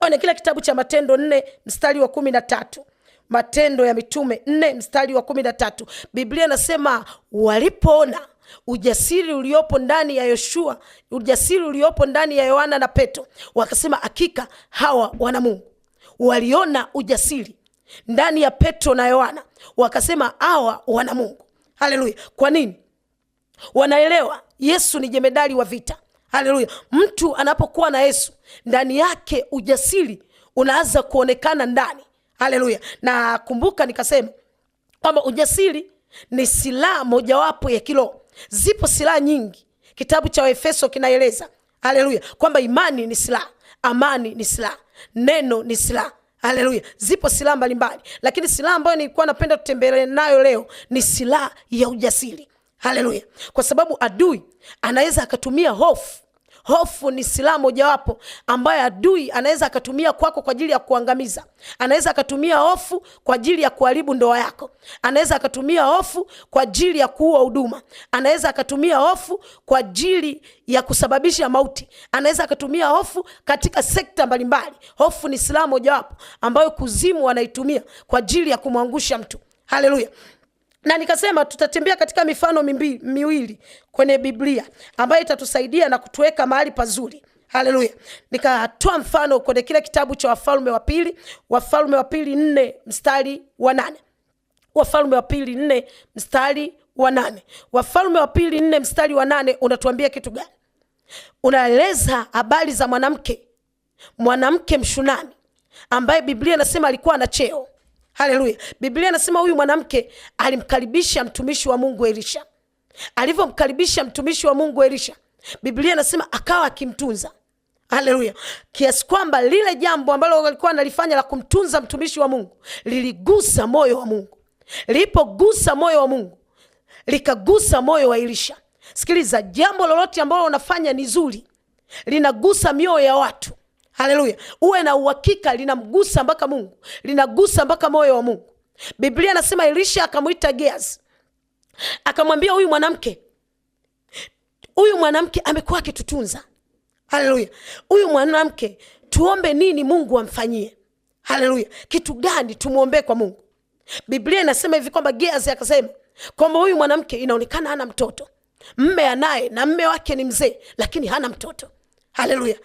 Ona kila kitabu cha Matendo 4 mstari wa 13. Matendo ya Mitume 4 mstari wa 13. Biblia nasema walipoona ujasiri uliopo ndani ya Yoshua, ujasiri uliopo ndani ya Yohana na Petro, wakasema hakika hawa wana Mungu. Waliona ujasiri ndani ya Petro na Yohana, wakasema hawa wana Mungu. Haleluya. Kwa nini? Wanaelewa Yesu ni jemedali wa vita. Haleluya. Mtu anapokuwa na Yesu ndani yake, ujasiri unaanza kuonekana ndani. Haleluya. Na kumbuka nikasema kwamba ujasiri ni silaha mojawapo ya kiroho. Zipo silaha nyingi. Kitabu cha Efeso kinaeleza, haleluya, kwamba imani ni silaha, amani ni silaha, neno ni silaha. Haleluya. Zipo silaha mbalimbali, lakini silaha ambayo nilikuwa napenda tutembelee nayo leo ni silaha ya ujasiri. Haleluya. Kwa sababu adui anaweza akatumia hofu. Hofu ni silaha mojawapo ambayo adui anaweza akatumia kwako kwa ajili ya kuangamiza. Anaweza akatumia hofu kwa ajili ya kuharibu ndoa yako. Anaweza akatumia hofu kwa ajili ya kuua huduma. Anaweza akatumia hofu kwa ajili ya kusababisha mauti. Anaweza akatumia hofu katika sekta mbalimbali. Hofu ni silaha mojawapo ambayo kuzimu wanaitumia kwa ajili ya kumwangusha mtu. Haleluya. Na nikasema tutatembea katika mifano miwili kwenye Biblia ambayo itatusaidia na kutuweka mahali pazuri. Haleluya. Nikatoa mfano kwenye kile kitabu cha Wafalme wa Pili 4 mstari wa 8. Wafalme wa Pili 4 mstari wa 8. Wafalme wa Pili 4 mstari wa 8 unatuambia kitu gani? Unaeleza habari za mwanamke Mshunami ambaye Biblia inasema alikuwa na cheo. Haleluya. Biblia inasema huyu mwanamke alimkaribisha mtumishi wa Mungu Elisha. Alivyomkaribisha mtumishi wa Mungu Elisha, Biblia inasema akawa akimtunza. Haleluya. Kiasi kwamba lile jambo ambalo alikuwa analifanya la kumtunza mtumishi wa Mungu liligusa moyo wa Mungu. Lilipogusa moyo wa Mungu, likagusa moyo wa Elisha. Sikiliza, jambo lolote ambalo unafanya ni zuri, linagusa mioyo ya watu. Haleluya. Uwe na uhakika linamgusa mpaka Mungu, linagusa mpaka moyo wa Mungu. Biblia nasema Elisha akamuita Gehazi, akamwambia huyu mwanamke amekuwa akitutunza. Haleluya. Huyu mwanamke tuombe nini Mungu amfanyie? Haleluya. Kitu gani tumuombe kwa Mungu? Biblia inasema hivi kwamba Gehazi akasema kwamba huyu mwanamke inaonekana hana mtoto. Mme anaye na mme wake ni mzee, lakini hana mtoto. Haleluya.